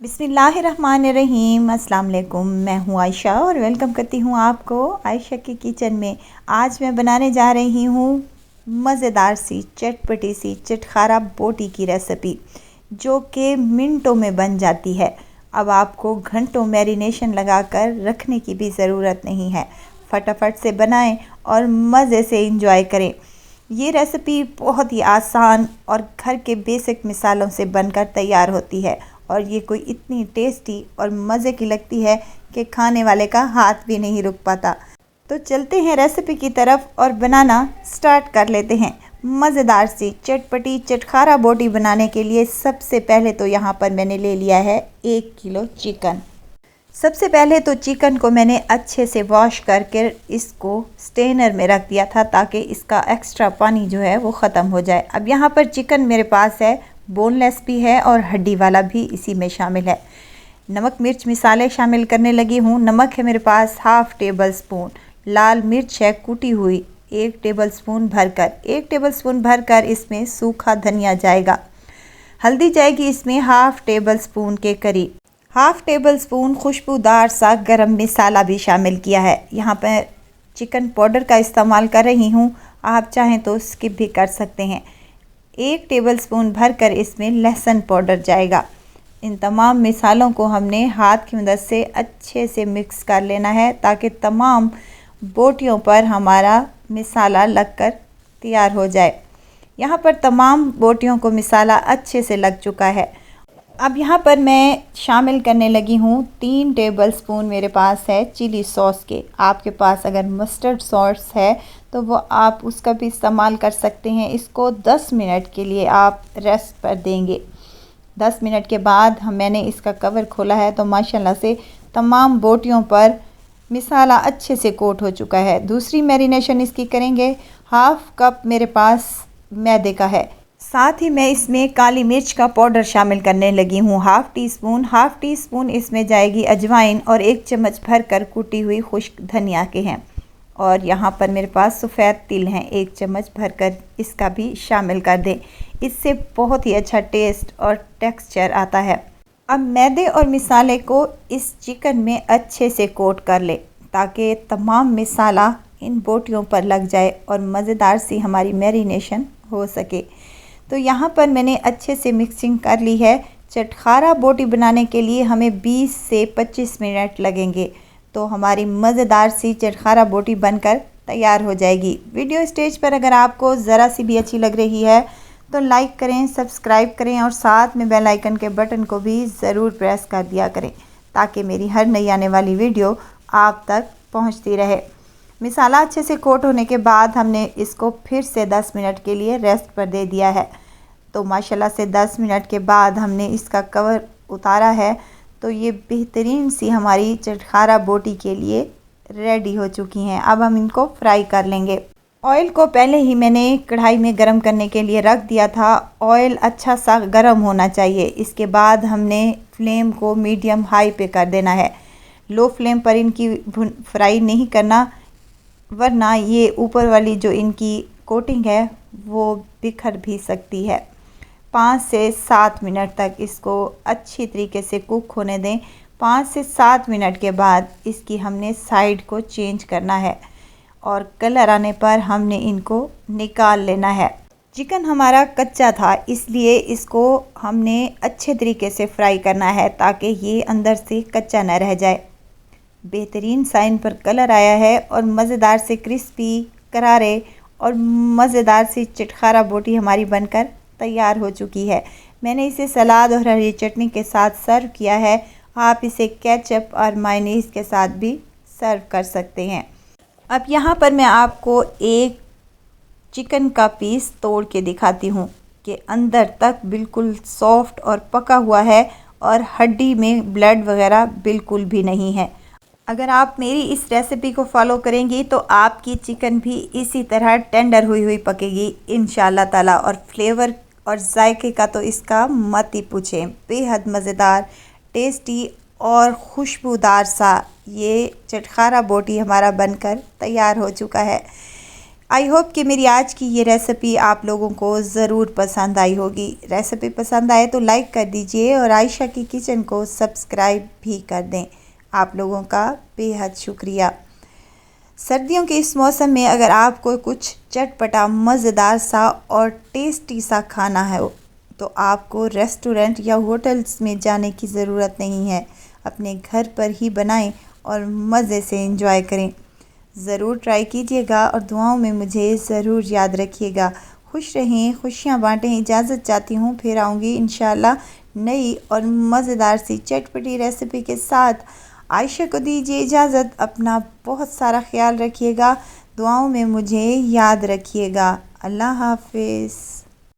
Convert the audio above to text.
बिस्मिल्लाहिर्रहमानिर्रहीम। अस्सलाम वालेकुम। मैं हूँ आयशा और वेलकम करती हूँ आपको आयशा की किचन में। आज मैं बनाने जा रही हूँ मज़ेदार सी चटपटी सी चटखारा बोटी की रेसिपी, जो कि मिनटों में बन जाती है। अब आपको घंटों मैरिनेशन लगाकर रखने की भी ज़रूरत नहीं है। फटाफट से बनाएं और मज़े से इंजॉय करें। ये रेसिपी बहुत ही आसान और घर के बेसिक मिसालों से बनकर तैयार होती है और ये कोई इतनी टेस्टी और मज़े की लगती है कि खाने वाले का हाथ भी नहीं रुक पाता। तो चलते हैं रेसिपी की तरफ और बनाना स्टार्ट कर लेते हैं। मज़ेदार सी चटपटी चटखारा बोटी बनाने के लिए सबसे पहले तो यहाँ पर मैंने ले लिया है 1 किलो चिकन। सबसे पहले तो चिकन को मैंने अच्छे से वॉश करके इसको स्टेनर में रख दिया था ताकि इसका एक्स्ट्रा पानी जो है वो ख़त्म हो जाए। अब यहाँ पर चिकन मेरे पास है, बोनलेस भी है और हड्डी वाला भी इसी में शामिल है। नमक मिर्च मसाले शामिल करने लगी हूँ। नमक है मेरे पास हाफ़ टेबल स्पून, लाल मिर्च है कुटी हुई 1 टेबल स्पून भरकर, 1 टेबल स्पून भरकर इसमें सूखा धनिया जाएगा। हल्दी जाएगी इसमें हाफ़ टेबल स्पून के करीब। हाफ़ टेबल स्पून खुशबूदार सा गरम मसाला भी शामिल किया है। यहाँ पर चिकन पाउडर का इस्तेमाल कर रही हूँ, आप चाहें तो स्किप भी कर सकते हैं। 1 टेबल स्पून भरकर इसमें लहसुन पाउडर जाएगा। इन तमाम मिसालों को हमने हाथ की मदद से अच्छे से मिक्स कर लेना है ताकि तमाम बोटियों पर हमारा मसाला लगकर तैयार हो जाए। यहाँ पर तमाम बोटियों को मसाला अच्छे से लग चुका है। अब यहाँ पर मैं शामिल करने लगी हूँ 3 टेबल स्पून मेरे पास है चिली सॉस के। आपके पास अगर मस्टर्ड सॉस है तो वो आप उसका भी इस्तेमाल कर सकते हैं। इसको 10 मिनट के लिए आप रेस्ट पर देंगे। 10 मिनट के बाद मैंने इसका कवर खोला है तो माशाल्लाह से तमाम बोटियों पर मसाला अच्छे से कोट हो चुका है। दूसरी मैरिनेशन इसकी करेंगे। हाफ़ कप मेरे पास मैदे का है। साथ ही मैं इसमें काली मिर्च का पाउडर शामिल करने लगी हूँ हाफ़ टी स्पून इसमें जाएगी अजवाइन और 1 चम्मच भरकर कुटी हुई खुश्क धनिया के हैं। और यहाँ पर मेरे पास सफ़ेद तिल हैं 1 चम्मच भरकर, इसका भी शामिल कर दें। इससे बहुत ही अच्छा टेस्ट और टेक्सचर आता है। अब मैदे और मसाले को इस चिकन में अच्छे से कोट कर ले ताकि तमाम मसाला इन बोटियों पर लग जाए और मज़ेदार सी हमारी मैरिनेशन हो सके। तो यहाँ पर मैंने अच्छे से मिक्सिंग कर ली है। चटखारा बोटी बनाने के लिए हमें 20 से 25 मिनट लगेंगे तो हमारी मज़ेदार सी चटखारा बोटी बनकर तैयार हो जाएगी। वीडियो स्टेज पर अगर आपको ज़रा सी भी अच्छी लग रही है तो लाइक करें, सब्सक्राइब करें और साथ में बेल आइकन के बटन को भी ज़रूर प्रेस कर दिया करें ताकि मेरी हर नई आने वाली वीडियो आप तक पहुँचती रहे। मसाला अच्छे से कोट होने के बाद हमने इसको फिर से 10 मिनट के लिए रेस्ट पर दे दिया है। तो माशाल्लाह से 10 मिनट के बाद हमने इसका कवर उतारा है तो ये बेहतरीन सी हमारी चटखारा बोटी के लिए रेडी हो चुकी हैं। अब हम इनको फ्राई कर लेंगे। ऑयल को पहले ही मैंने कढ़ाई में गरम करने के लिए रख दिया था। ऑयल अच्छा सा गरम होना चाहिए। इसके बाद हमने फ्लेम को मीडियम हाई पे कर देना है। लो फ्लेम पर इनकी फ्राई नहीं करना, वरना ये ऊपर वाली जो इनकी कोटिंग है वो बिखर भी सकती है। 5 से 7 मिनट तक इसको अच्छी तरीके से कुक होने दें। 5 से 7 मिनट के बाद इसकी हमने साइड को चेंज करना है और कलर आने पर हमने इनको निकाल लेना है। चिकन हमारा कच्चा था इसलिए इसको हमने अच्छे तरीके से फ्राई करना है ताकि ये अंदर से कच्चा न रह जाए। बेहतरीन साइन पर कलर आया है और मज़ेदार से क्रिस्पी करारे और मज़ेदार सी चटखारा बोटी हमारी बनकर तैयार हो चुकी है। मैंने इसे सलाद और हरी चटनी के साथ सर्व किया है। आप इसे केचप और मायोनीज़ के साथ भी सर्व कर सकते हैं। अब यहाँ पर मैं आपको एक चिकन का पीस तोड़ के दिखाती हूँ कि अंदर तक बिल्कुल सॉफ्ट और पका हुआ है और हड्डी में ब्लड वगैरह बिल्कुल भी नहीं है। अगर आप मेरी इस रेसिपी को फॉलो करेंगी तो आपकी चिकन भी इसी तरह टेंडर हुई हुई पकेगी इंशाल्लाह ताला। और फ्लेवर और जायके का तो इसका मत ही पूछें। बेहद मज़ेदार, टेस्टी और खुशबूदार सा ये चटखारा बोटी हमारा बनकर तैयार हो चुका है। आई होप कि मेरी आज की ये रेसिपी आप लोगों को ज़रूर पसंद आई होगी। रेसिपी पसंद आए तो लाइक कर दीजिए और आयशा की किचन को सब्सक्राइब भी कर दें। आप लोगों का बेहद शुक्रिया। सर्दियों के इस मौसम में अगर आपको कुछ चटपटा मज़ेदार सा और टेस्टी सा खाना है तो आपको रेस्टोरेंट या होटल्स में जाने की ज़रूरत नहीं है। अपने घर पर ही बनाएं और मज़े से एंजॉय करें। ज़रूर ट्राई कीजिएगा और दुआओं में मुझे ज़रूर याद रखिएगा। खुश रहें, खुशियाँ बांटें। इजाज़त चाहती हूँ, फिर आऊँगी इंशाल्लाह नई और मज़ेदार सी चटपटी रेसिपी के साथ। आयशा को दीजिए इजाज़त। अपना बहुत सारा ख्याल रखिएगा। दुआओं में मुझे याद रखिएगा। अल्लाह हाफ़िज़।